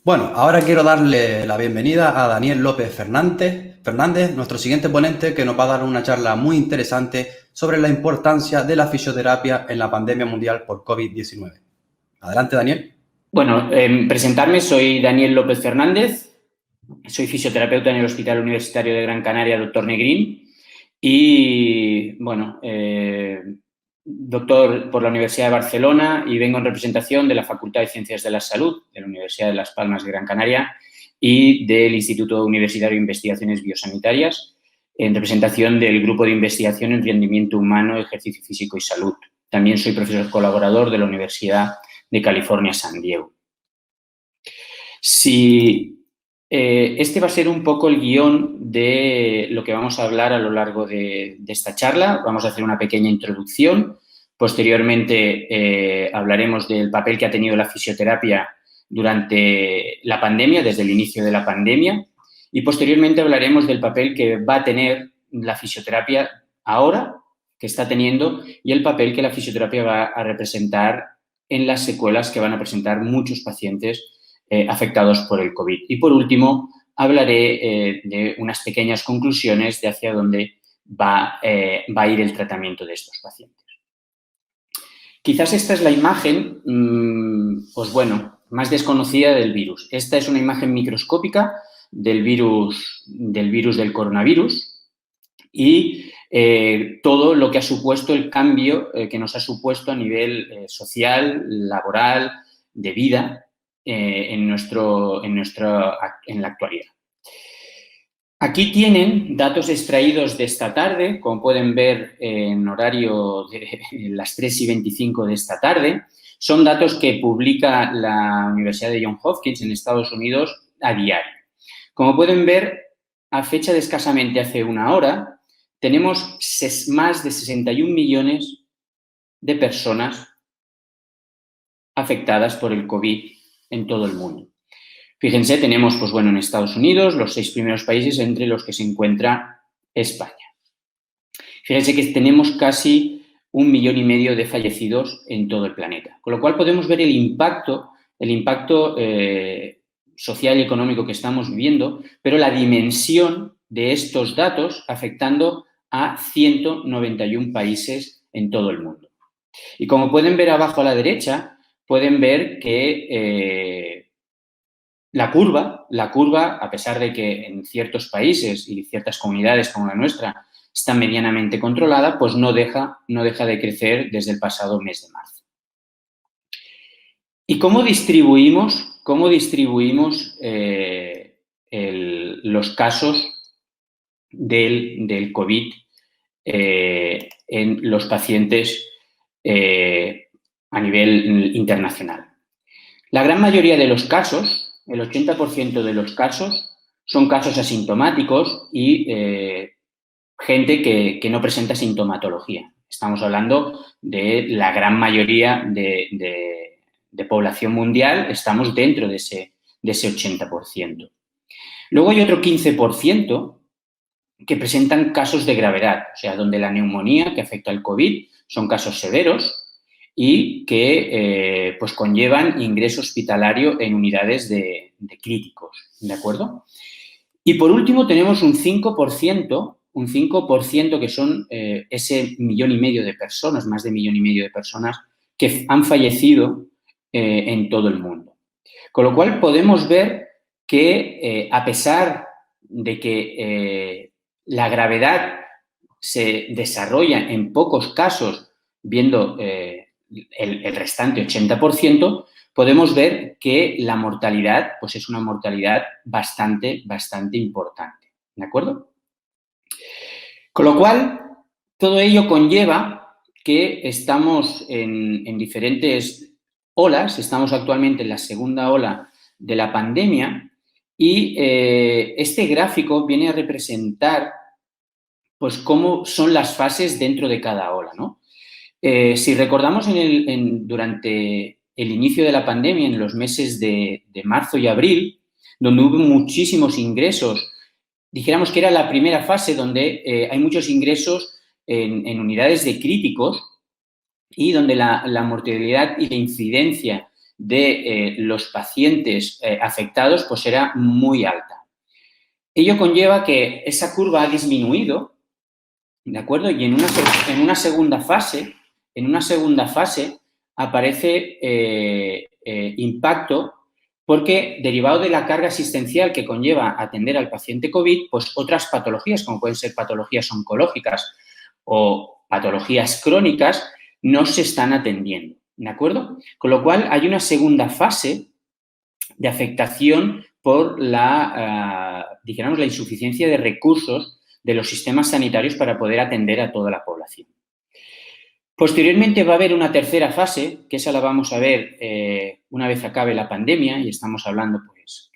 Bueno, ahora quiero darle la bienvenida a Daniel López Fernández, nuestro siguiente ponente, que nos va a dar una charla muy interesante sobre la importancia de la fisioterapia en la pandemia mundial por COVID-19. Adelante, Daniel. Bueno, presentarme, soy Daniel López Fernández, soy fisioterapeuta en el Hospital Universitario de Gran Canaria, Dr. Negrín, y, bueno, doctor por la Universidad de Barcelona y vengo en representación de la Facultad de Ciencias de la Salud de la Universidad de Las Palmas de Gran Canaria y del Instituto Universitario de Investigaciones Biosanitarias, en representación del Grupo de Investigación en Rendimiento Humano, Ejercicio Físico y Salud. También soy profesor colaborador de la Universidad de California, San Diego. Este va a ser un poco el guión de lo que vamos a hablar a lo largo de esta charla. Vamos a hacer una pequeña introducción. Posteriormente hablaremos del papel que ha tenido la fisioterapia durante la pandemia, desde el inicio de la pandemia. Y posteriormente hablaremos del papel que va a tener la fisioterapia ahora, que está teniendo, y el papel que la fisioterapia va a representar en las secuelas que van a presentar muchos pacientes afectados por el COVID. Y, por último, hablaré de unas pequeñas conclusiones de hacia dónde va a ir el tratamiento de estos pacientes. Quizás esta es la imagen, pues bueno, más desconocida del virus. Esta es una imagen microscópica del virus del coronavirus y todo lo que ha supuesto el cambio que nos ha supuesto a nivel social, laboral, de vida en la actualidad. Aquí tienen datos extraídos de esta tarde, como pueden ver en horario de las 3:25 de esta tarde. Son datos que publica la Universidad de Johns Hopkins en Estados Unidos a diario. Como pueden ver, a fecha de escasamente hace una hora, tenemos más de 61 millones de personas afectadas por el COVID en todo el mundo. Fíjense, tenemos, pues bueno, en Estados Unidos los 6 primeros países entre los que se encuentra España. Fíjense que tenemos casi 1,5 millones de fallecidos en todo el planeta. Con lo cual podemos ver el impacto social y económico que estamos viviendo, pero la dimensión de estos datos afectando a 191 países en todo el mundo. Y como pueden ver abajo a la derecha, pueden ver que la curva, a pesar de que en ciertos países y ciertas comunidades como la nuestra está medianamente controlada, pues no deja de crecer desde el pasado mes de marzo. ¿Y cómo distribuimos los casos del COVID en los pacientes a nivel internacional? La gran mayoría de los casos, el 80% de los casos, son casos asintomáticos y gente que no presenta sintomatología. Estamos hablando de la gran mayoría de población mundial, estamos dentro de ese 80%. Luego hay otro 15% que presentan casos de gravedad, o sea, donde la neumonía que afecta al COVID son casos severos y que pues conllevan ingreso hospitalario en unidades de críticos, ¿de acuerdo? Y por último tenemos un 5% que son ese 1,5 millones de personas, más de 1,5 millones de personas que han fallecido en todo el mundo. Con lo cual podemos ver que a pesar de que la gravedad se desarrolla en pocos casos, viendo el restante 80%, podemos ver que la mortalidad pues es una mortalidad bastante importante, ¿de acuerdo? Con lo cual, todo ello conlleva que estamos en diferentes olas, estamos actualmente en la segunda ola de la pandemia y este gráfico viene a representar pues cómo son las fases dentro de cada ola, ¿no? Si recordamos durante el inicio de la pandemia, en los meses de marzo y abril, donde hubo muchísimos ingresos, dijéramos que era la primera fase donde hay muchos ingresos en unidades de críticos y donde la mortalidad y la incidencia de los pacientes afectados pues era muy alta. Ello conlleva que esa curva ha disminuido, ¿de acuerdo? Y en una segunda fase aparece impacto porque, derivado de la carga asistencial que conlleva atender al paciente COVID, pues otras patologías, como pueden ser patologías oncológicas o patologías crónicas, no se están atendiendo, ¿de acuerdo? Con lo cual, hay una segunda fase de afectación por dijéramos, la insuficiencia de recursos de los sistemas sanitarios para poder atender a toda la población. Posteriormente va a haber una tercera fase, que esa la vamos a ver una vez acabe la pandemia, y estamos hablando pues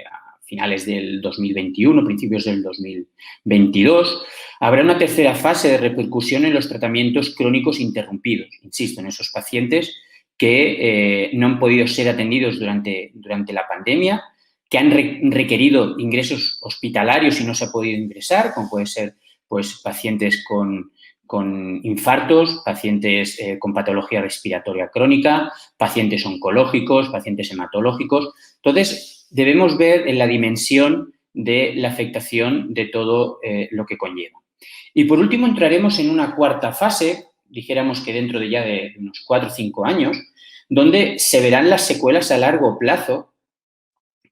a finales del 2021, principios del 2022. Habrá una tercera fase de repercusión en los tratamientos crónicos interrumpidos, insisto, en esos pacientes que no han podido ser atendidos durante la pandemia, que han requerido ingresos hospitalarios y no se ha podido ingresar, como puede ser pues, pacientes con infartos, pacientes con patología respiratoria crónica, pacientes oncológicos, pacientes hematológicos. Entonces, debemos ver en la dimensión de la afectación de todo lo que conlleva. Y, por último, entraremos en una cuarta fase, dijéramos que dentro de ya de unos 4 o 5 años, donde se verán las secuelas a largo plazo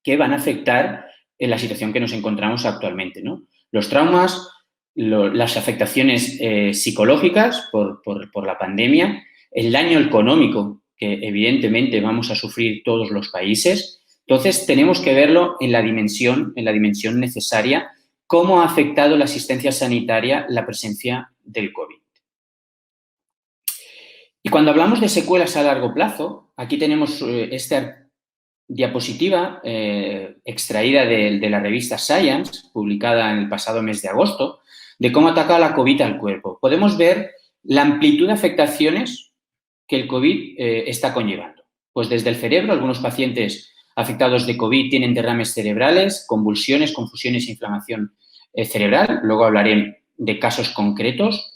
que van a afectar en la situación que nos encontramos actualmente, ¿no? Los traumas, las afectaciones psicológicas por la pandemia, el daño económico que evidentemente vamos a sufrir todos los países. Entonces, tenemos que verlo en la dimensión necesaria, cómo ha afectado la asistencia sanitaria la presencia del COVID. Y cuando hablamos de secuelas a largo plazo, aquí tenemos esta diapositiva extraída de la revista Science, publicada en el pasado mes de agosto, de cómo ataca la COVID al cuerpo. Podemos ver la amplitud de afectaciones que el COVID está conllevando. Pues desde el cerebro, algunos pacientes afectados de COVID tienen derrames cerebrales, convulsiones, confusiones e inflamación cerebral. Luego hablaré de casos concretos.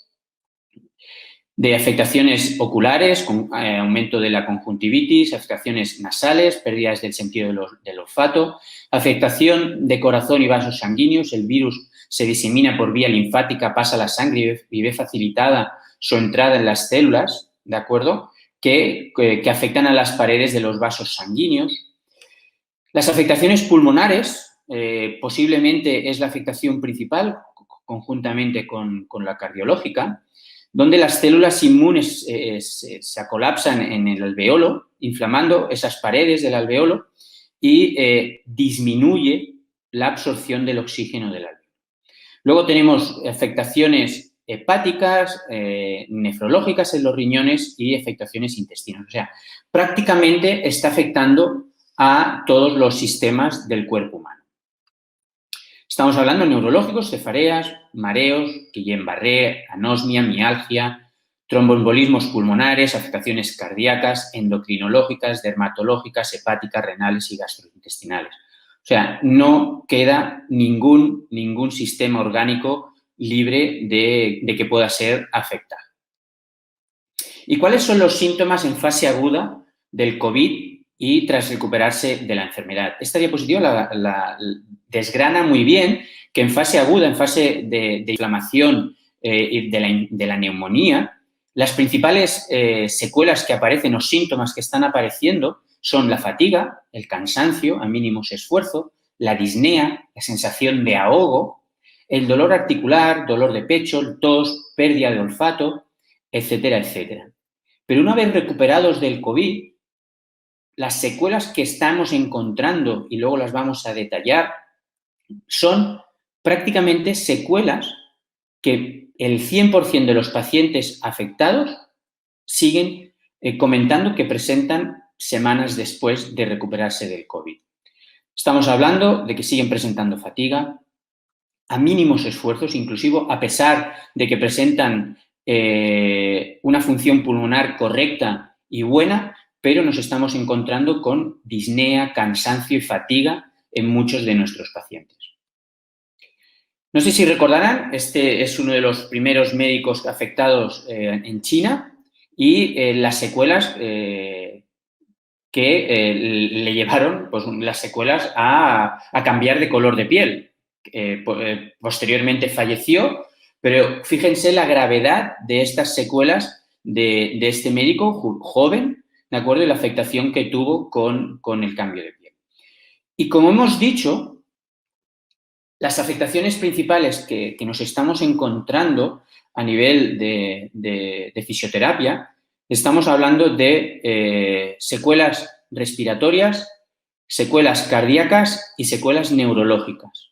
De afectaciones oculares, con aumento de la conjuntivitis, afectaciones nasales, pérdidas del sentido del olfato, afectación de corazón y vasos sanguíneos. El virus se disemina por vía linfática, pasa a la sangre y ve facilitada su entrada en las células, ¿de acuerdo?, que afectan a las paredes de los vasos sanguíneos. Las afectaciones pulmonares, posiblemente es la afectación principal, conjuntamente con la cardiológica, donde las células inmunes se colapsan en el alveolo, inflamando esas paredes del alveolo y disminuye la absorción del oxígeno del alveolo. Luego tenemos afectaciones hepáticas, nefrológicas en los riñones y afectaciones intestinos. O sea, prácticamente está afectando a todos los sistemas del cuerpo humano. Estamos hablando de neurológicos, cefareas, mareos, Guillain-Barré, anosmia, mialgia, tromboembolismos pulmonares, afectaciones cardíacas, endocrinológicas, dermatológicas, hepáticas, renales y gastrointestinales. O sea, no queda ningún sistema orgánico libre de que pueda ser afectado. ¿Y cuáles son los síntomas en fase aguda del COVID y tras recuperarse de la enfermedad? Esta diapositiva la desgrana muy bien, que en fase aguda, en fase de inflamación y de la neumonía, las principales secuelas que aparecen o síntomas que están apareciendo son la fatiga, el cansancio a mínimos esfuerzos, la disnea, la sensación de ahogo, el dolor articular, dolor de pecho, tos, pérdida de olfato, etcétera, etcétera. Pero una vez recuperados del COVID, las secuelas que estamos encontrando, y luego las vamos a detallar, son prácticamente secuelas que el 100% de los pacientes afectados siguen comentando que presentan semanas después de recuperarse del COVID. Estamos hablando de que siguen presentando fatiga a mínimos esfuerzos, inclusive a pesar de que presentan una función pulmonar correcta y buena, pero nos estamos encontrando con disnea, cansancio y fatiga en muchos de nuestros pacientes. No sé si recordarán, este es uno de los primeros médicos afectados en China y las secuelas que le llevaron pues, las secuelas a cambiar de color de piel. Posteriormente falleció, pero fíjense la gravedad de estas secuelas de este médico joven, ¿de acuerdo? Y la afectación que tuvo con el cambio de piel. Y como hemos dicho, las afectaciones principales que nos estamos encontrando a nivel de fisioterapia, estamos hablando de secuelas respiratorias, secuelas cardíacas y secuelas neurológicas.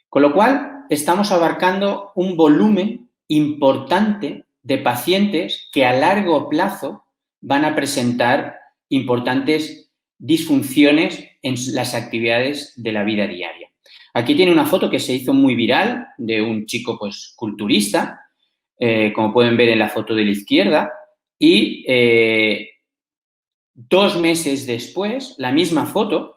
Con lo cual, estamos abarcando un volumen importante de pacientes que a largo plazo van a presentar importantes disfunciones en las actividades de la vida diaria. Aquí tiene una foto que se hizo muy viral de un chico pues, culturista, como pueden ver en la foto de la izquierda, y 2 meses después, la misma foto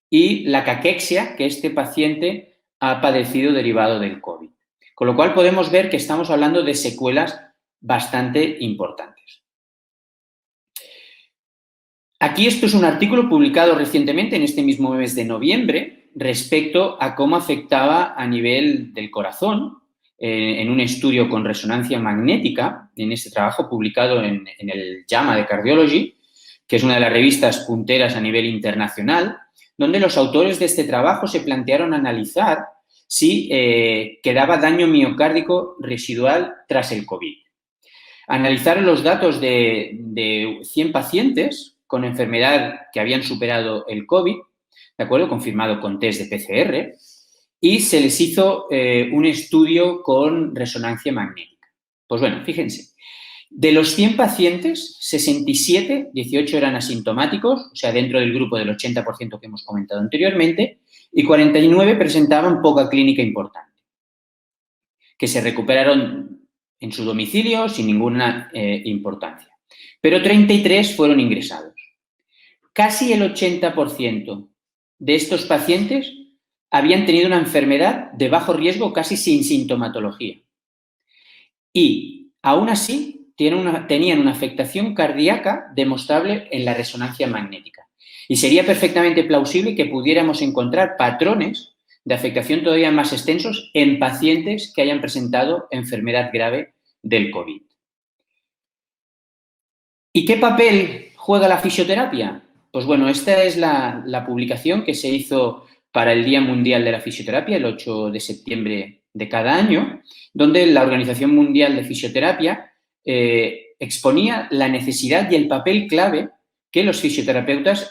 y la caquexia que este paciente ha padecido derivado del COVID. Con lo cual podemos ver que estamos hablando de secuelas bastante importantes. Aquí esto es un artículo publicado recientemente en este mismo mes de noviembre respecto a cómo afectaba a nivel del corazón en un estudio con resonancia magnética, en este trabajo publicado en el JAMA de Cardiology, que es una de las revistas punteras a nivel internacional, donde los autores de este trabajo se plantearon analizar si quedaba daño miocárdico residual tras el COVID. Analizaron los datos de 100 pacientes con enfermedad que habían superado el COVID, ¿de acuerdo? Confirmado con test de PCR, y se les hizo un estudio con resonancia magnética. Pues bueno, fíjense, de los 100 pacientes, 67, 18 eran asintomáticos, o sea, dentro del grupo del 80% que hemos comentado anteriormente, y 49 presentaban poca clínica importante, que se recuperaron en su domicilio sin ninguna importancia. Pero 33 fueron ingresados. Casi el 80% de estos pacientes habían tenido una enfermedad de bajo riesgo casi sin sintomatología. Y, aún así, tenían una afectación cardíaca demostrable en la resonancia magnética. Y sería perfectamente plausible que pudiéramos encontrar patrones de afectación todavía más extensos en pacientes que hayan presentado enfermedad grave del COVID. ¿Y qué papel juega la fisioterapia? Pues bueno, esta es la publicación que se hizo para el Día Mundial de la Fisioterapia, el 8 de septiembre de cada año, donde la Organización Mundial de Fisioterapia exponía la necesidad y el papel clave que los fisioterapeutas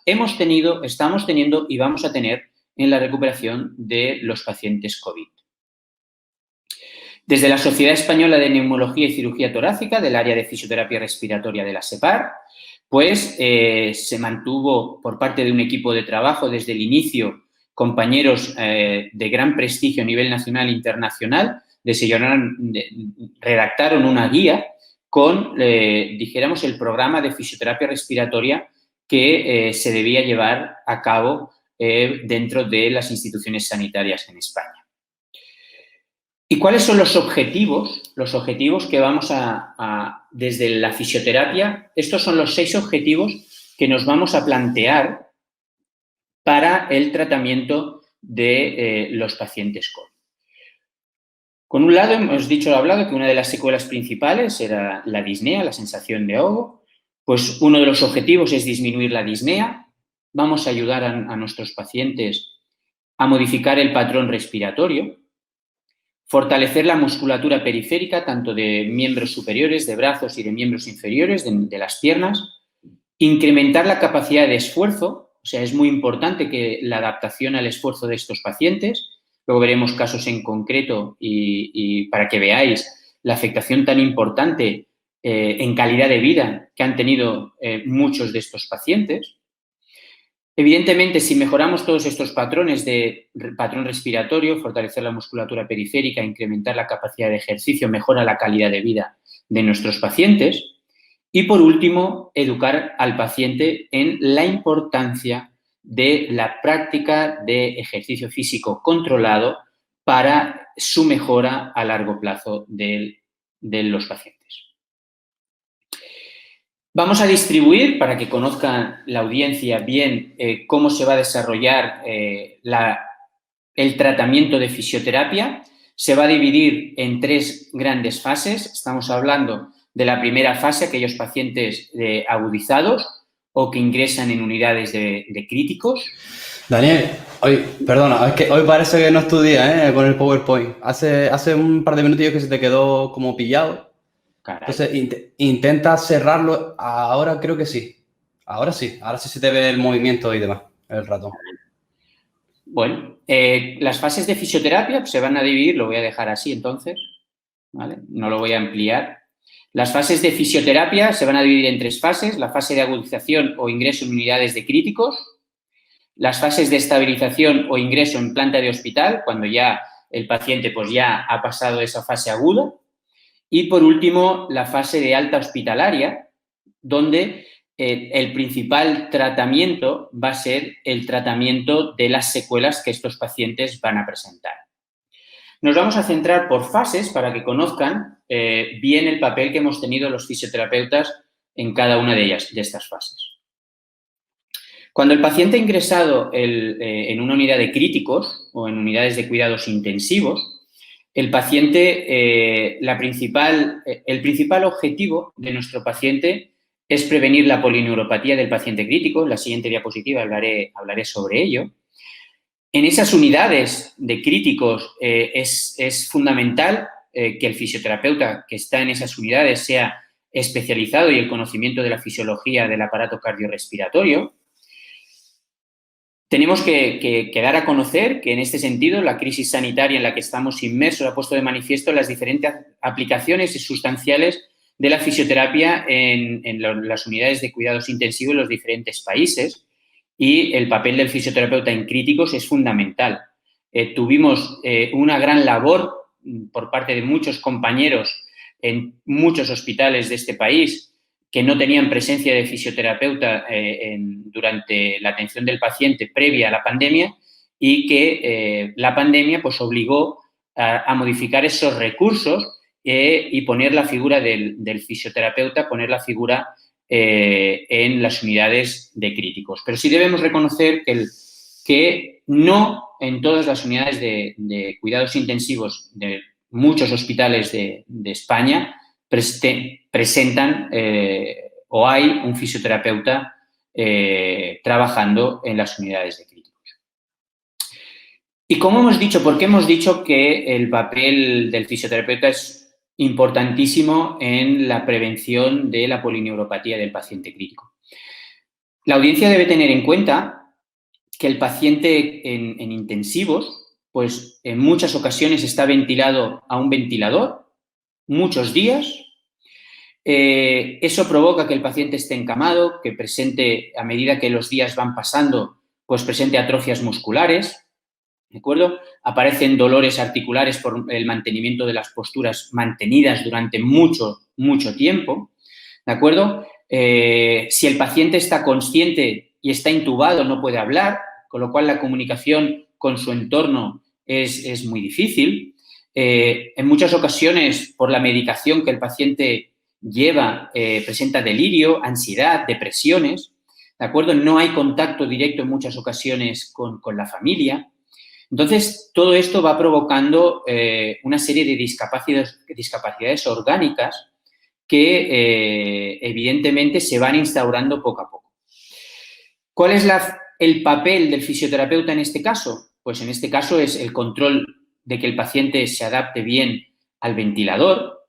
hemos tenido, estamos teniendo y vamos a tener en la recuperación de los pacientes COVID. Desde la Sociedad Española de Neumología y Cirugía Torácica, del área de fisioterapia respiratoria de la SEPAR, pues se mantuvo por parte de un equipo de trabajo desde el inicio compañeros de gran prestigio a nivel nacional e internacional, redactaron una guía con, dijéramos, el programa de fisioterapia respiratoria que se debía llevar a cabo dentro de las instituciones sanitarias en España. ¿Y cuáles son los objetivos? Los objetivos que vamos desde la fisioterapia, estos son los 6 objetivos que nos vamos a plantear para el tratamiento de los pacientes COVID. Con un lado, hemos hablado que una de las secuelas principales era la disnea, la sensación de ahogo. Pues uno de los objetivos es disminuir la disnea. Vamos a ayudar a nuestros pacientes a modificar el patrón respiratorio, fortalecer la musculatura periférica, tanto de miembros superiores, de brazos y de miembros inferiores, de las piernas, incrementar la capacidad de esfuerzo, o sea, es muy importante que la adaptación al esfuerzo de estos pacientes. Luego veremos casos en concreto y para que veáis la afectación tan importante en calidad de vida que han tenido muchos de estos pacientes. Evidentemente, si mejoramos todos estos patrones de patrón respiratorio, fortalecer la musculatura periférica, incrementar la capacidad de ejercicio, mejora la calidad de vida de nuestros pacientes. Y, por último, educar al paciente en la importancia de la práctica de ejercicio físico controlado para su mejora a largo plazo de los pacientes. Vamos a distribuir, para que conozca la audiencia bien cómo se va a desarrollar el tratamiento de fisioterapia. Se va a dividir en 3 grandes fases. Estamos hablando de la primera fase, aquellos pacientes agudizados o que ingresan en unidades de críticos. Daniel, hoy, perdona, es que hoy parece que no estudias, con el PowerPoint. Hace un par de minutillos que se te quedó como pillado. Caray. Entonces, intenta cerrarlo. Ahora creo que sí. Ahora sí se te ve el movimiento y demás, el ratón. Bueno, las fases de fisioterapia pues, se van a dividir, lo voy a dejar así entonces, ¿vale? No lo voy a ampliar. Las fases de fisioterapia se van a dividir en 3 fases, la fase de agudización o ingreso en unidades de críticos, las fases de estabilización o ingreso en planta de hospital, cuando ya el paciente pues ya ha pasado esa fase aguda, y por último la fase de alta hospitalaria, donde el principal tratamiento va a ser el tratamiento de las secuelas que estos pacientes van a presentar. Nos vamos a centrar por fases para que conozcan bien el papel que hemos tenido los fisioterapeutas en cada una de ellas, de estas fases. Cuando el paciente ha ingresado en una unidad de críticos o en unidades de cuidados intensivos, el principal objetivo de nuestro paciente es prevenir la polineuropatía del paciente crítico. En la siguiente diapositiva hablaré sobre ello. En esas unidades de críticos es fundamental que el fisioterapeuta que está en esas unidades sea especializado y el conocimiento de la fisiología del aparato cardiorrespiratorio. Tenemos que dar a conocer que en este sentido la crisis sanitaria en la que estamos inmersos ha puesto de manifiesto las diferentes aplicaciones sustanciales de la fisioterapia en las unidades de cuidados intensivos en los diferentes países y el papel del fisioterapeuta en críticos es fundamental. Tuvimos una gran labor por parte de muchos compañeros en muchos hospitales de este país que no tenían presencia de fisioterapeuta durante la atención del paciente previa a la pandemia y que la pandemia pues, obligó a modificar esos recursos y poner la figura del fisioterapeuta, poner la figura en las unidades de críticos. Pero sí debemos reconocer que no en todas las unidades de cuidados intensivos de muchos hospitales de España presentan o hay un fisioterapeuta trabajando en las unidades de críticos. Y como hemos dicho, ¿por qué hemos dicho que el papel del fisioterapeuta es importantísimo en la prevención de la polineuropatía del paciente crítico? La audiencia debe tener en cuenta que el paciente en intensivos, pues en muchas ocasiones está ventilado a un ventilador, muchos días. Eso provoca que el paciente esté encamado, que presente, a medida que los días van pasando, pues presente atrofias musculares, ¿de acuerdo? Aparecen dolores articulares por el mantenimiento de las posturas mantenidas durante mucho tiempo, ¿de acuerdo? Si el paciente está consciente y está intubado, no puede hablar, con lo cual la comunicación con su entorno es muy difícil. En muchas ocasiones, por la medicación que el paciente lleva, presenta delirio, ansiedad, depresiones, ¿de acuerdo? No hay contacto directo en muchas ocasiones con la familia. Entonces, todo esto va provocando una serie de discapacidades orgánicas que, evidentemente, se van instaurando poco a poco. ¿Cuál es el papel del fisioterapeuta en este caso? Pues en este caso es el control de que el paciente se adapte bien al ventilador,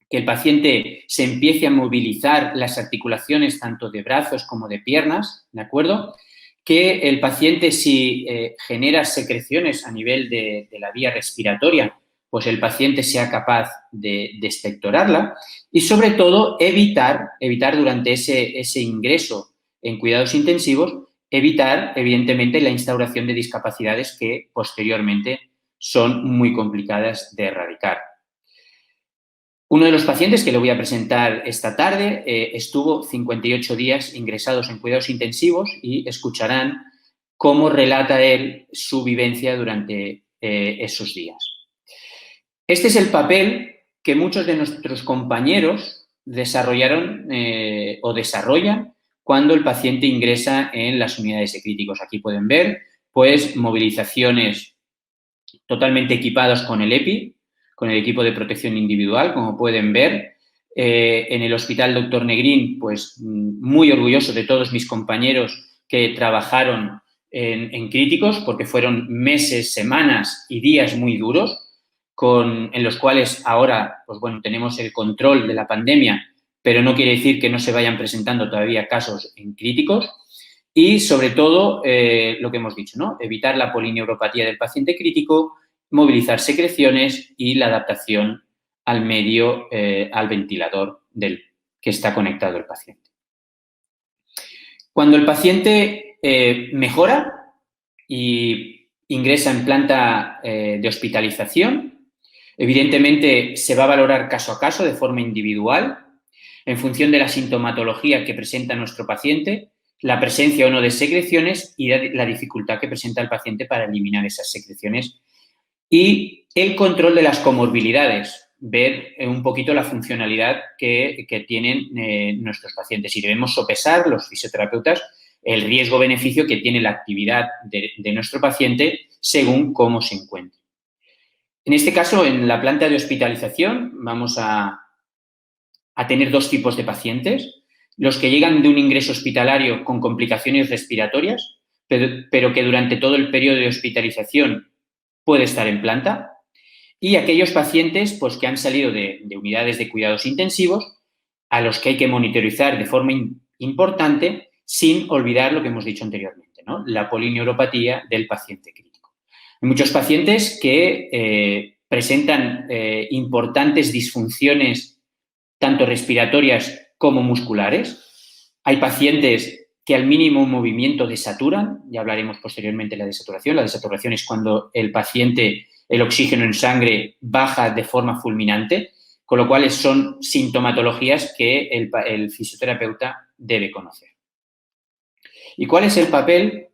que el paciente se empiece a movilizar las articulaciones tanto de brazos como de piernas, ¿de acuerdo? Que el paciente si genera secreciones a nivel de la vía respiratoria, pues el paciente sea capaz de expectorarla y sobre todo evitar durante ese ingreso en cuidados intensivos, evitar evidentemente la instauración de discapacidades que posteriormente son muy complicadas de erradicar. Uno de los pacientes que le voy a presentar esta tarde estuvo 58 días ingresados en cuidados intensivos y escucharán cómo relata él su vivencia durante esos días. Este es el papel que muchos de nuestros compañeros desarrollaron o desarrollan cuando el paciente ingresa en las unidades de críticos. Aquí pueden ver, pues, movilizaciones totalmente equipados con el EPI, con el equipo de protección individual, como pueden ver. En el Hospital Dr. Negrín, pues, muy orgulloso de todos mis compañeros que trabajaron en críticos, porque fueron meses, semanas y días muy duros, en los cuales ahora, pues bueno, tenemos el control de la pandemia, pero no quiere decir que no se vayan presentando todavía casos en críticos. Y, sobre todo, lo que hemos dicho, ¿no? Evitar la polineuropatía del paciente crítico, movilizar secreciones y la adaptación al medio, al ventilador que está conectado el paciente. Cuando el paciente mejora y ingresa en planta de hospitalización, evidentemente se va a valorar caso a caso de forma individual, en función de la sintomatología que presenta nuestro paciente, la presencia o no de secreciones y la dificultad que presenta el paciente para eliminar esas secreciones y el control de las comorbilidades, ver un poquito la funcionalidad que tienen nuestros pacientes y debemos sopesar los fisioterapeutas el riesgo-beneficio que tiene la actividad de nuestro paciente según cómo se encuentre. En este caso, en la planta de hospitalización vamos a tener dos tipos de pacientes, los que llegan de un ingreso hospitalario con complicaciones respiratorias, pero que durante todo el periodo de hospitalización puede estar en planta, y aquellos pacientes, pues, que han salido de unidades de cuidados intensivos a los que hay que monitorizar de forma importante sin olvidar lo que hemos dicho anteriormente, ¿no? La polineuropatía del paciente crítico. Hay muchos pacientes que presentan importantes disfunciones tanto respiratorias como musculares. Hay pacientes que al mínimo movimiento desaturan, ya hablaremos posteriormente de la desaturación. La desaturación es cuando el paciente, el oxígeno en sangre baja de forma fulminante, con lo cual son sintomatologías que el fisioterapeuta debe conocer. ¿Y cuál es el papel,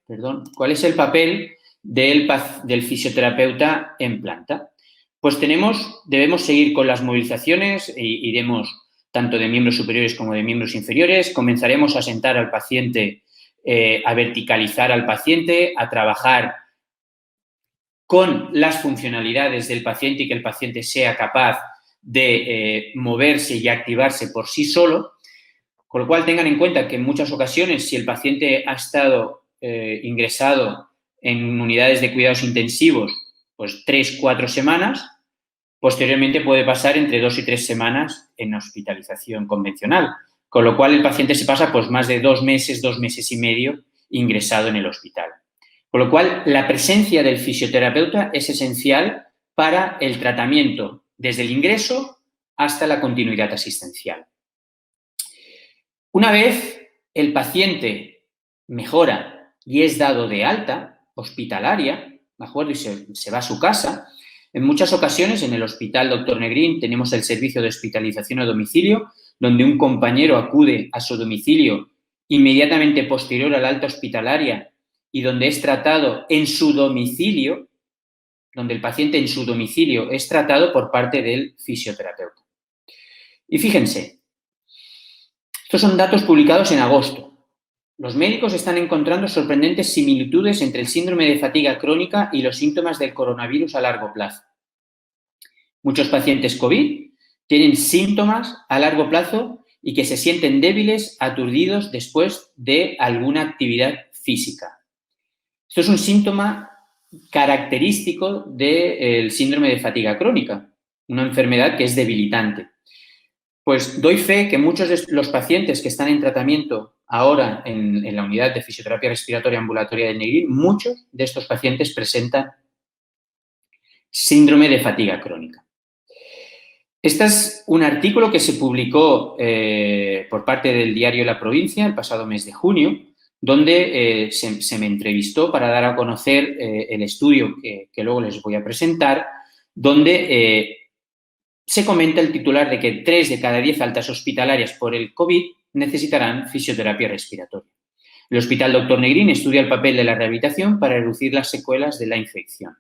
del fisioterapeuta en planta? Pues debemos seguir con las movilizaciones, iremos tanto de miembros superiores como de miembros inferiores, comenzaremos a sentar al paciente, a verticalizar al paciente, a trabajar con las funcionalidades del paciente y que el paciente sea capaz de moverse y activarse por sí solo, con lo cual tengan en cuenta que en muchas ocasiones, si el paciente ha estado ingresado en unidades de cuidados intensivos, pues 3-4 semanas, posteriormente puede pasar entre 2 y 3 semanas en hospitalización convencional, con lo cual el paciente se pasa pues más de 2 meses y medio ingresado en el hospital. Con lo cual, la presencia del fisioterapeuta es esencial para el tratamiento desde el ingreso hasta la continuidad asistencial. Una vez el paciente mejora y es dado de alta hospitalaria, ¿de acuerdo? Y se va a su casa, en muchas ocasiones en el Hospital Dr. Negrín tenemos el servicio de hospitalización a domicilio, donde un compañero acude a su domicilio inmediatamente posterior al alta hospitalaria y donde es tratado en su domicilio, donde el paciente en su domicilio es tratado por parte del fisioterapeuta. Y fíjense, estos son datos publicados en agosto. Los médicos están encontrando sorprendentes similitudes entre el síndrome de fatiga crónica y los síntomas del coronavirus a largo plazo. Muchos pacientes COVID tienen síntomas a largo plazo y que se sienten débiles, aturdidos después de alguna actividad física. Esto es un síntoma característico del síndrome de fatiga crónica, una enfermedad que es debilitante. Pues doy fe que muchos de los pacientes que están en tratamiento ahora en la unidad de fisioterapia respiratoria ambulatoria de Negrín, muchos de estos pacientes presentan síndrome de fatiga crónica. Este es un artículo que se publicó por parte del diario La Provincia el pasado mes de junio, donde se me entrevistó para dar a conocer el estudio que luego les voy a presentar, donde se comenta el titular de que 3 de cada 10 altas hospitalarias por el COVID necesitarán fisioterapia respiratoria. El Hospital Dr. Negrín estudia el papel de la rehabilitación para reducir las secuelas de la infección.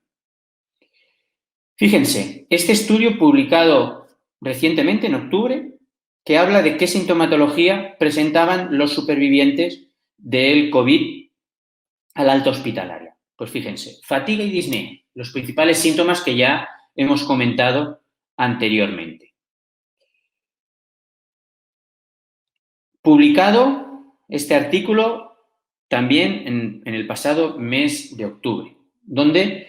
Fíjense, este estudio publicado recientemente, en octubre, que habla de qué sintomatología presentaban los supervivientes del COVID a la alta hospitalaria. Pues fíjense, fatiga y disnea, los principales síntomas que ya hemos comentado anteriormente. Publicado este artículo también en el pasado mes de octubre, donde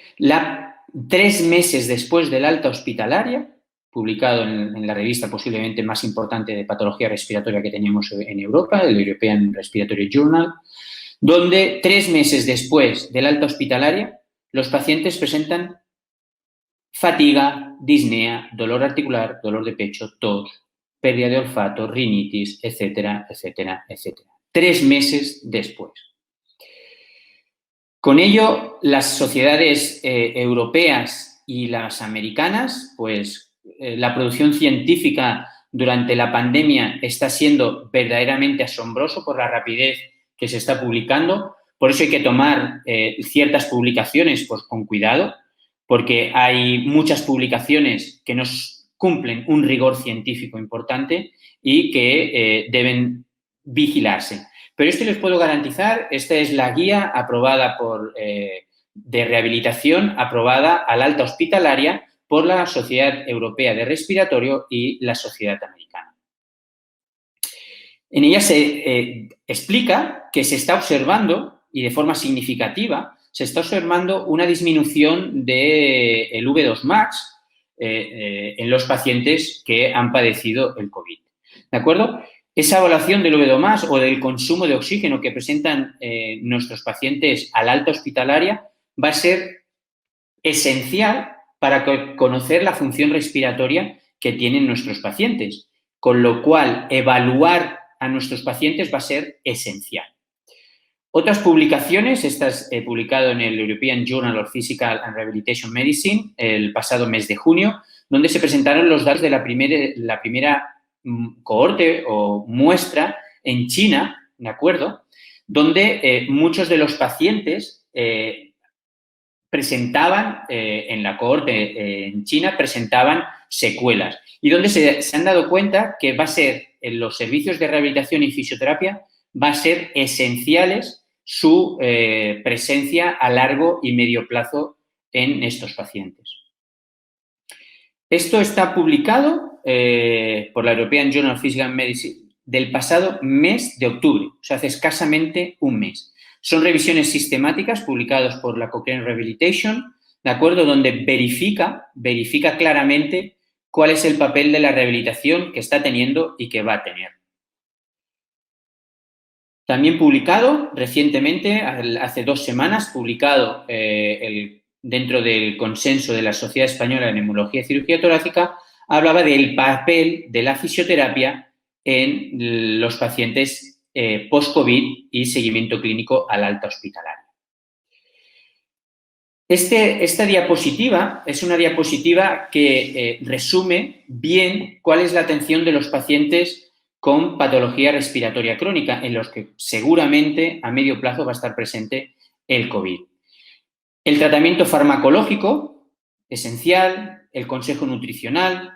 3 meses después del alta hospitalaria, publicado en la revista posiblemente más importante de patología respiratoria que tenemos en Europa, el European Respiratory Journal, donde 3 meses después del alta hospitalaria los pacientes presentan fatiga, disnea, dolor articular, dolor de pecho, tos, pérdida de olfato, rinitis, etcétera, etcétera, etcétera. 3 meses después. Con ello, las sociedades europeas y las americanas, pues la producción científica durante la pandemia está siendo verdaderamente asombroso por la rapidez que se está publicando. Por eso hay que tomar ciertas publicaciones pues, con cuidado, porque hay muchas publicaciones que no cumplen un rigor científico importante y que deben vigilarse. Pero esto les puedo garantizar, esta es la guía aprobada de rehabilitación, aprobada al alta hospitalaria por la Sociedad Europea de Respiratorio y la Sociedad Americana. En ella se explica que se está observando, y de forma significativa, se está observando una disminución del V2 max en los pacientes que han padecido el COVID. ¿De acuerdo? Esa evaluación del V2 max o del consumo de oxígeno que presentan nuestros pacientes al alta hospitalaria va a ser esencial para conocer la función respiratoria que tienen nuestros pacientes, con lo cual evaluar a nuestros pacientes va a ser esencial. Otras publicaciones, estas he publicado en el European Journal of Physical and Rehabilitation Medicine el pasado mes de junio, donde se presentaron los datos de la primera cohorte o muestra en China, ¿de acuerdo? Donde muchos de los pacientes presentaban, en la cohorte en China, presentaban secuelas y donde se han dado cuenta que va a ser en los servicios de rehabilitación y fisioterapia va a ser esenciales su presencia a largo y medio plazo en estos pacientes. Esto está publicado por la European Journal of Physical Medicine del pasado mes de octubre, o sea, hace escasamente un mes. Son revisiones sistemáticas publicadas por la Cochrane Rehabilitation, ¿de acuerdo? Donde verifica claramente cuál es el papel de la rehabilitación que está teniendo y que va a tener. También publicado recientemente, hace 2 semanas, publicado dentro del consenso de la Sociedad Española de Neumología y Cirugía Torácica, hablaba del papel de la fisioterapia en los pacientes post-COVID y seguimiento clínico al alta hospitalaria. Esta diapositiva es una diapositiva que resume bien cuál es la atención de los pacientes con patología respiratoria crónica, en los que seguramente a medio plazo va a estar presente el COVID. El tratamiento farmacológico, esencial, el consejo nutricional,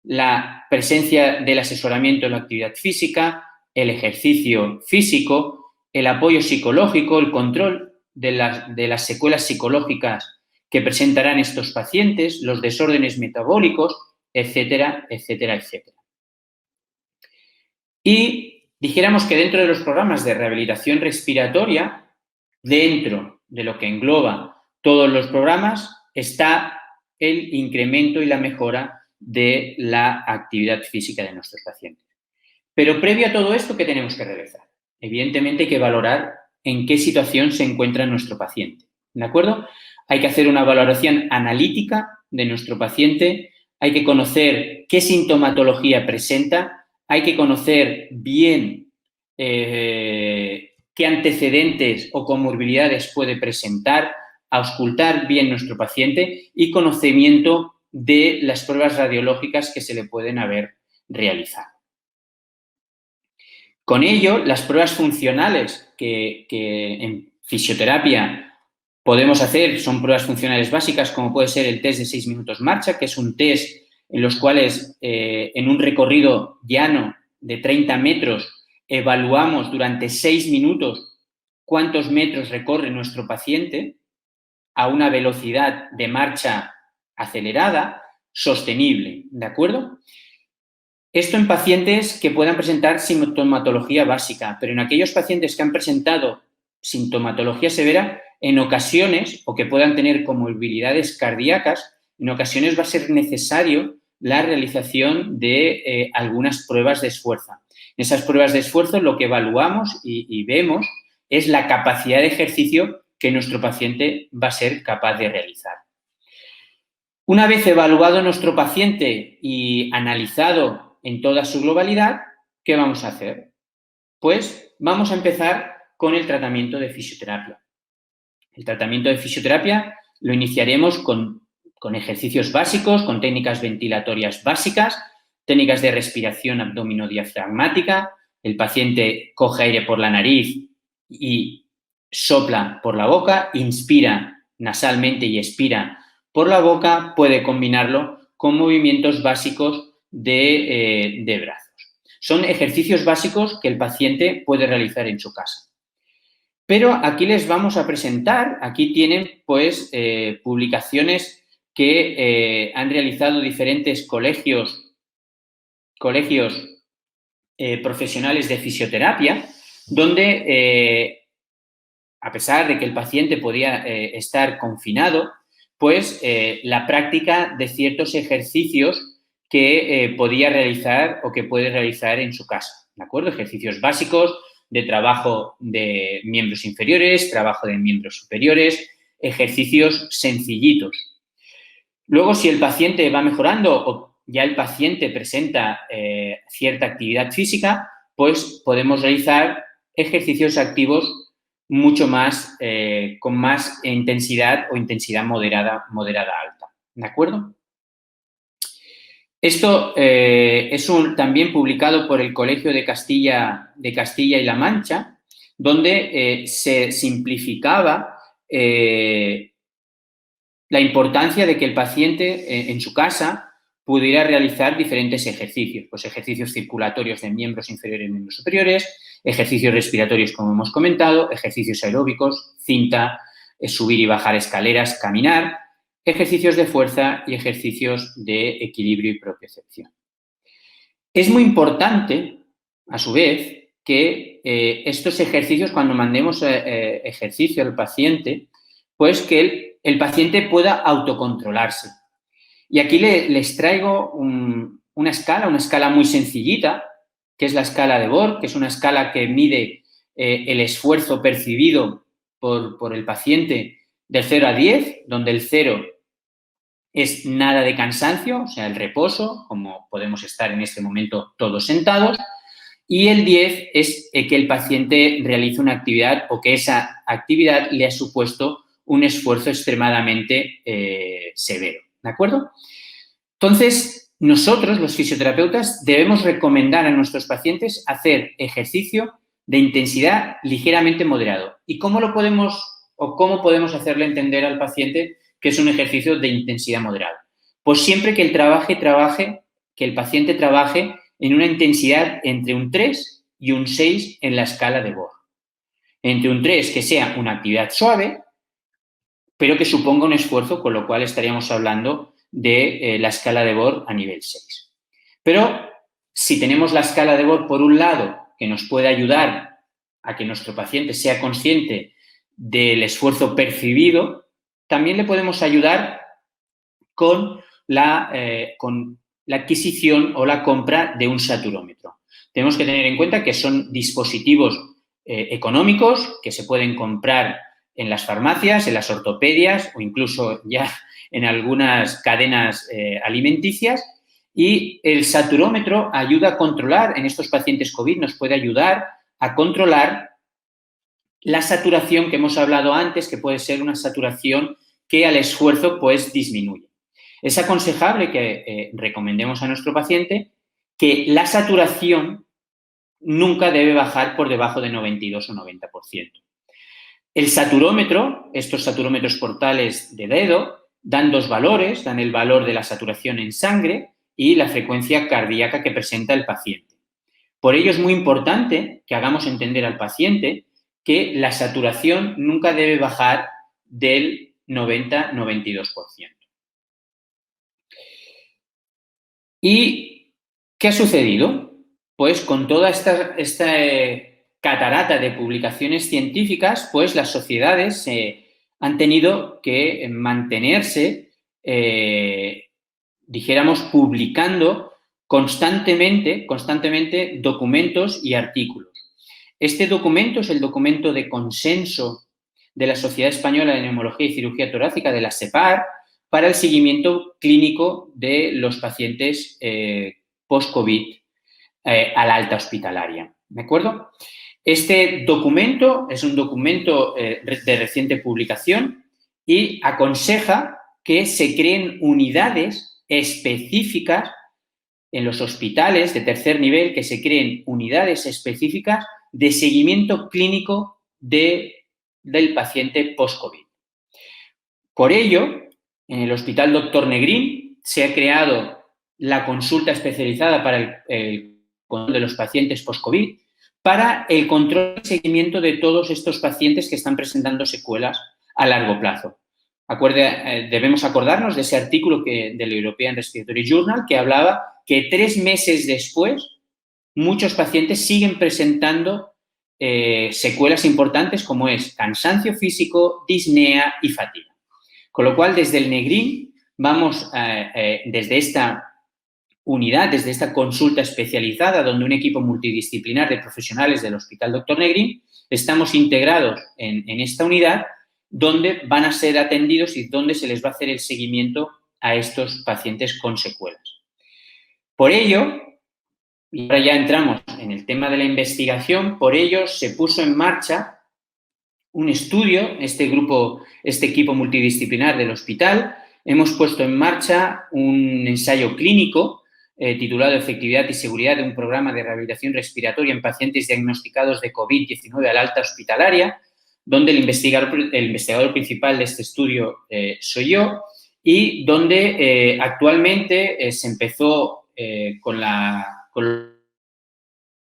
la presencia del asesoramiento en la actividad física, el ejercicio físico, el apoyo psicológico, el control de las secuelas psicológicas que presentarán estos pacientes, los desórdenes metabólicos, etcétera, etcétera, etcétera. Y dijéramos que dentro de los programas de rehabilitación respiratoria, dentro de lo que engloba todos los programas, está el incremento y la mejora de la actividad física de nuestros pacientes. Pero previo a todo esto, ¿qué tenemos que realizar? Evidentemente hay que valorar en qué situación se encuentra nuestro paciente, ¿de acuerdo? Hay que hacer una valoración analítica de nuestro paciente, hay que conocer qué sintomatología presenta, hay que conocer bien qué antecedentes o comorbilidades puede presentar, auscultar bien nuestro paciente y conocimiento de las pruebas radiológicas que se le pueden haber realizado. Con ello, las pruebas funcionales que en fisioterapia podemos hacer son pruebas funcionales básicas, como puede ser el test de 6 minutos marcha, que es un test en los cuales en un recorrido llano de 30 metros evaluamos durante 6 minutos cuántos metros recorre nuestro paciente a una velocidad de marcha acelerada, sostenible, ¿de acuerdo? Esto en pacientes que puedan presentar sintomatología básica, pero en aquellos pacientes que han presentado sintomatología severa, en ocasiones, o que puedan tener comorbilidades cardíacas, en ocasiones va a ser necesario la realización de algunas pruebas de esfuerzo. En esas pruebas de esfuerzo lo que evaluamos y vemos es la capacidad de ejercicio que nuestro paciente va a ser capaz de realizar. Una vez evaluado nuestro paciente y analizado en toda su globalidad, ¿qué vamos a hacer? Pues vamos a empezar con el tratamiento de fisioterapia. El tratamiento de fisioterapia lo iniciaremos con ejercicios básicos, con técnicas ventilatorias básicas, técnicas de respiración abdominodiafragmática. El paciente coge aire por la nariz y sopla por la boca, inspira nasalmente y expira por la boca. Puede combinarlo con movimientos básicos de brazos. Son ejercicios básicos que el paciente puede realizar en su casa. Pero aquí les vamos a presentar, aquí tienen pues publicaciones que han realizado diferentes colegios profesionales de fisioterapia, donde a pesar de que el paciente podía estar confinado, pues la práctica de ciertos ejercicios que podía realizar o que puede realizar en su casa, ¿de acuerdo? Ejercicios básicos de trabajo de miembros inferiores, trabajo de miembros superiores, ejercicios sencillitos. Luego, si el paciente va mejorando o ya el paciente presenta cierta actividad física, pues podemos realizar ejercicios activos mucho más, con más intensidad o intensidad moderada alta, ¿de acuerdo? Esto es también publicado por el Colegio de Castilla y La Mancha, donde se simplificaba la importancia de que el paciente en su casa pudiera realizar diferentes ejercicios, pues ejercicios circulatorios de miembros inferiores y miembros superiores, ejercicios respiratorios, como hemos comentado, ejercicios aeróbicos, cinta, subir y bajar escaleras, caminar, ejercicios de fuerza y ejercicios de equilibrio y propiocepción. Es muy importante, a su vez, que estos ejercicios, cuando mandemos ejercicio al paciente, pues que el paciente pueda autocontrolarse. Y aquí les traigo una escala muy sencillita, que es la escala de Borg, que es una escala que mide el esfuerzo percibido por el paciente del 0 a 10, donde el 0 es nada de cansancio, o sea, el reposo, como podemos estar en este momento todos sentados, y el 10 es que el paciente realice una actividad o que esa actividad le ha supuesto un esfuerzo extremadamente severo, ¿de acuerdo? Entonces, nosotros, los fisioterapeutas, debemos recomendar a nuestros pacientes hacer ejercicio de intensidad ligeramente moderado. ¿Y cómo podemos hacerle entender al paciente que es un ejercicio de intensidad moderada? Pues siempre que el paciente trabaje en una intensidad entre un 3 y un 6 en la escala de Borg. Entre un 3, que sea una actividad suave, pero que suponga un esfuerzo, con lo cual estaríamos hablando de la escala de Borg a nivel 6. Pero si tenemos la escala de Borg, por un lado, que nos puede ayudar a que nuestro paciente sea consciente del esfuerzo percibido, también le podemos ayudar con la adquisición o la compra de un saturómetro. Tenemos que tener en cuenta que son dispositivos económicos que se pueden comprar en las farmacias, en las ortopedias o incluso ya en algunas cadenas alimenticias, y el saturómetro ayuda a controlar, en estos pacientes COVID nos puede ayudar a controlar la saturación que hemos hablado antes, que puede ser una saturación que al esfuerzo pues disminuye. Es aconsejable que recomendemos a nuestro paciente que la saturación nunca debe bajar por debajo de 92 o 90%. El saturómetro, estos saturómetros portales de dedo, dan dos valores, dan el valor de la saturación en sangre y la frecuencia cardíaca que presenta el paciente. Por ello es muy importante que hagamos entender al paciente que la saturación nunca debe bajar del 90-92%. ¿Y qué ha sucedido? Pues con toda esta catarata de publicaciones científicas, pues las sociedades han tenido que mantenerse, dijéramos, publicando constantemente documentos y artículos. Este documento es el documento de consenso de la Sociedad Española de Neumología y Cirugía Torácica, de la SEPAR, para el seguimiento clínico de los pacientes post-COVID a la alta hospitalaria. ¿De acuerdo? Este documento es un documento de reciente publicación y aconseja que se creen unidades específicas en los hospitales de tercer nivel, que se creen unidades específicas de seguimiento clínico del paciente post-COVID. Por ello, en el Hospital Dr. Negrín se ha creado la consulta especializada para el control de los pacientes post-COVID, para el control y seguimiento de todos estos pacientes que están presentando secuelas a largo plazo. Debemos acordarnos de ese artículo del European Respiratory Journal que hablaba que 3 meses después muchos pacientes siguen presentando secuelas importantes como es cansancio físico, disnea y fatiga. Con lo cual, desde el Negrín vamos, desde esta unidad, desde esta consulta especializada, donde un equipo multidisciplinar de profesionales del Hospital Dr. Negrín, estamos integrados en esta unidad donde van a ser atendidos y donde se les va a hacer el seguimiento a estos pacientes con secuelas. Por ello, y ahora ya entramos en el tema de la investigación, por ello se puso en marcha un estudio, este equipo multidisciplinar del hospital, hemos puesto en marcha un ensayo clínico titulado Efectividad y seguridad de un programa de rehabilitación respiratoria en pacientes diagnosticados de COVID-19 a la alta hospitalaria, donde el investigador principal de este estudio soy yo y donde actualmente se empezó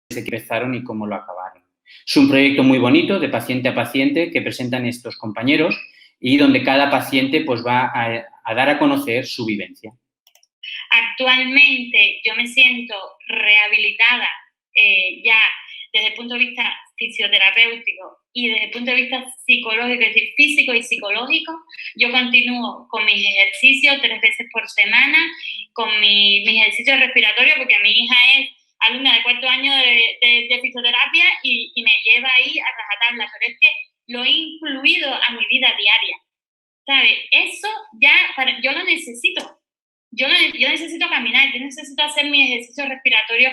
desde que empezaron y cómo lo acabaron. Es un proyecto muy bonito de paciente a paciente que presentan estos compañeros y donde cada paciente pues va a dar a conocer su vivencia. Actualmente yo me siento rehabilitada ya desde el punto de vista fisioterapéutico y desde el punto de vista psicológico, es decir, físico y psicológico. Yo continúo con mis ejercicios 3 veces por semana, con mis ejercicios respiratorios, porque mi hija es alumna de 4º año de fisioterapia y me lleva ahí a rajatabla, pero es que lo he incluido a mi vida diaria, ¿sabes? Eso ya, yo lo necesito. Yo necesito caminar, yo necesito hacer mis ejercicios respiratorios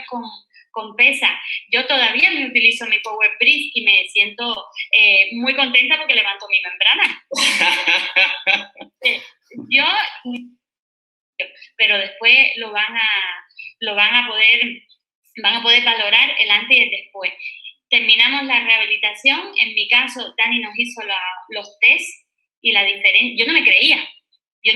con pesa. Yo todavía me utilizo mi Power Breath y me siento muy contenta porque levanto mi membrana. Pero después van a poder valorar el antes y el después. Terminamos la rehabilitación. En mi caso, Dani nos hizo los test y la diferencia. Yo no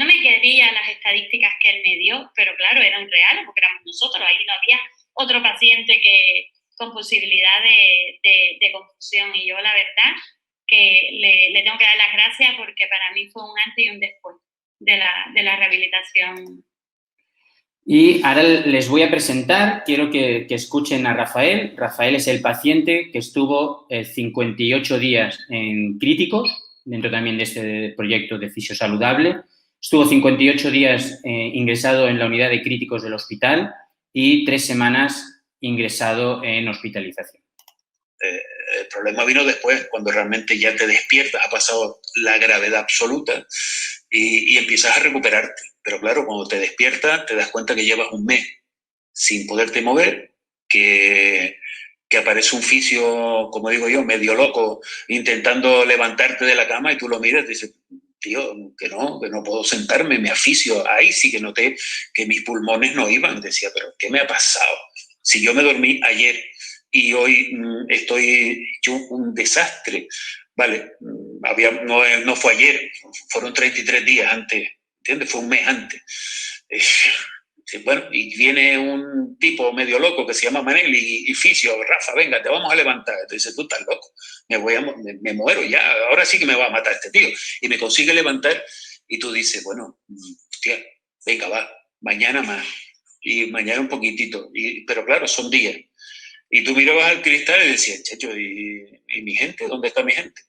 me creía las estadísticas que él me dio, pero claro, eran reales porque éramos nosotros. Ahí no había otro paciente con posibilidad de confusión. Y yo, la verdad, que le tengo que dar las gracias porque para mí fue un antes y un después de la rehabilitación. Y ahora les voy a presentar, quiero que escuchen a Rafael. Rafael es el paciente que estuvo 58 días en críticos, dentro también de este proyecto de Fisio Saludable. Estuvo 58 días ingresado en la unidad de críticos del hospital y 3 semanas ingresado en hospitalización. El problema vino después, cuando realmente ya te despiertas, ha pasado la gravedad absoluta y empiezas a recuperarte. Pero claro, cuando te despiertas te das cuenta que llevas un mes sin poderte mover, que aparece un fisio, como digo yo, medio loco, intentando levantarte de la cama y tú lo miras y dices, tío, que no puedo sentarme, me asfixio. Ahí sí que noté que mis pulmones no iban. Decía, pero ¿qué me ha pasado? Si yo me dormí ayer y hoy estoy hecho un desastre. Vale, no fue ayer, fueron 33 días antes, ¿entiendes? Fue un mes antes. Sí, bueno, y viene un tipo medio loco que se llama Manel y fisio, Rafa, venga, te vamos a levantar. Entonces tú estás loco, me muero ya, ahora sí que me va a matar este tío. Y me consigue levantar y tú dices, bueno, hostia, venga, va, mañana más. Y mañana un poquitito. Pero claro, son días. Y tú mirabas al cristal y decías, chacho, ¿y mi gente? ¿Dónde está mi gente?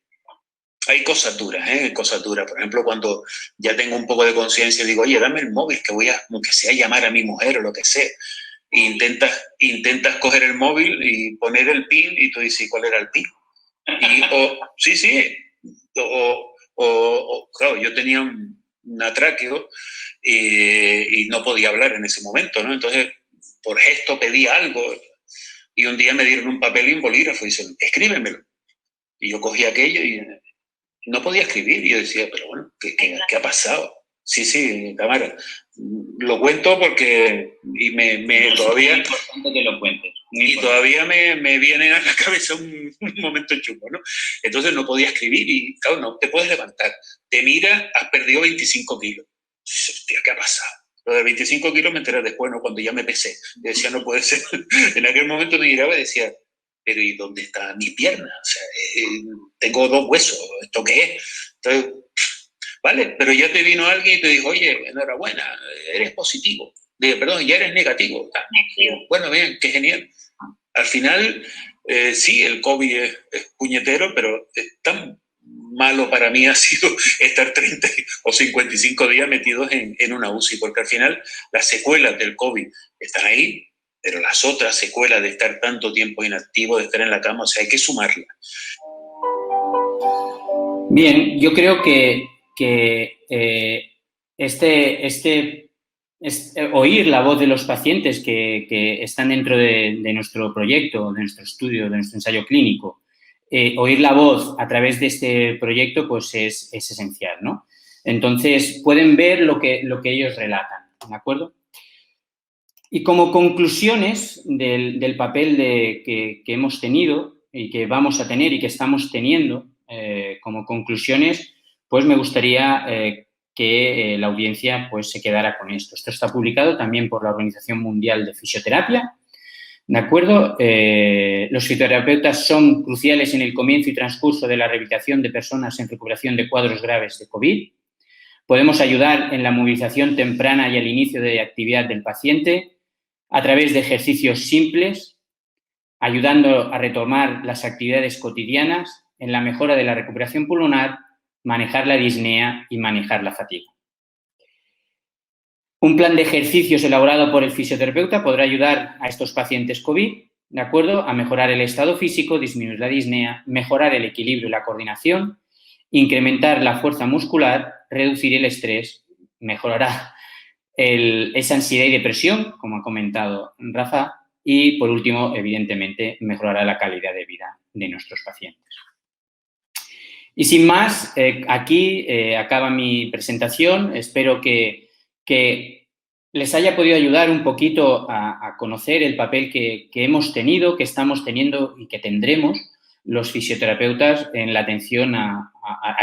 Hay cosas duras, ¿eh? Cosas duras. Por ejemplo, cuando ya tengo un poco de conciencia, digo, oye, dame el móvil, que voy a, aunque sea, llamar a mi mujer o lo que sea. E intentas coger el móvil y poner el PIN y tú dices, ¿cuál era el PIN? Sí. Claro, yo tenía un atráqueo y no podía hablar en ese momento, ¿no? Entonces, por gesto pedí algo y un día me dieron un papel y un bolígrafo y dicen, escríbemelo. Y yo cogí aquello y no podía escribir. Y yo decía, pero bueno, ¿qué ha pasado? Sí, Tamara. Lo cuento porque todavía... Es importante que lo cuentes. Y todavía me viene a la cabeza un momento chungo, ¿no? Entonces no podía escribir y, claro, no te puedes levantar. Te mira, has perdido 25 kilos. Hostia, ¿qué ha pasado? Lo de 25 kilos me enteré después, ¿no? Cuando ya me pesé. Yo decía, no puede ser. En aquel momento me miraba y decía, pero ¿y dónde están mis piernas? O sea, tengo 2 huesos, ¿esto qué es? Entonces, vale, pero ya te vino alguien y te dijo, oye, enhorabuena, eres positivo. Perdón, ya eres negativo. Bueno, bien, qué genial. Al final, sí, el COVID es puñetero, pero tan malo para mí ha sido estar 30 o 55 días metidos en una UCI, porque al final las secuelas del COVID están ahí, pero las otras secuelas de estar tanto tiempo inactivo, de estar en la cama, o sea, hay que sumarlas. Bien, yo creo que oír la voz de los pacientes que están dentro de nuestro proyecto, de nuestro estudio, de nuestro ensayo clínico, oír la voz a través de este proyecto pues es esencial, ¿no? Entonces, pueden ver lo que ellos relatan, ¿de acuerdo? Y como conclusiones del papel que hemos tenido y que vamos a tener y que estamos teniendo, como conclusiones, pues me gustaría que la audiencia pues, se quedara con esto. Esto está publicado también por la Organización Mundial de Fisioterapia, ¿de acuerdo? Los fisioterapeutas son cruciales en el comienzo y transcurso de la rehabilitación de personas en recuperación de cuadros graves de COVID. Podemos ayudar en la movilización temprana y al inicio de actividad del paciente a través de ejercicios simples, ayudando a retomar las actividades cotidianas, en la mejora de la recuperación pulmonar, manejar la disnea y manejar la fatiga. Un plan de ejercicios elaborado por el fisioterapeuta podrá ayudar a estos pacientes COVID, ¿de acuerdo?, a mejorar el estado físico, disminuir la disnea, mejorar el equilibrio y la coordinación, incrementar la fuerza muscular, reducir el estrés, mejorará esa ansiedad y depresión, como ha comentado Rafa, y, por último, evidentemente, mejorará la calidad de vida de nuestros pacientes. Y sin más, aquí acaba mi presentación. Espero que les haya podido ayudar un poquito a conocer el papel que hemos tenido, que estamos teniendo y que tendremos los fisioterapeutas en la atención a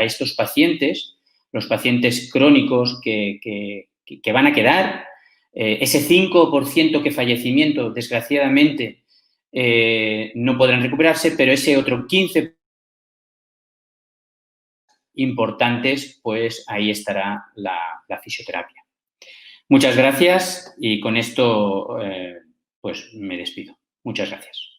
estos pacientes, los pacientes crónicos que van a quedar, ese 5% que fallecimiento, desgraciadamente, no podrán recuperarse, pero ese otro 15% importantes, pues ahí estará la fisioterapia. Muchas gracias y con esto pues me despido. Muchas gracias.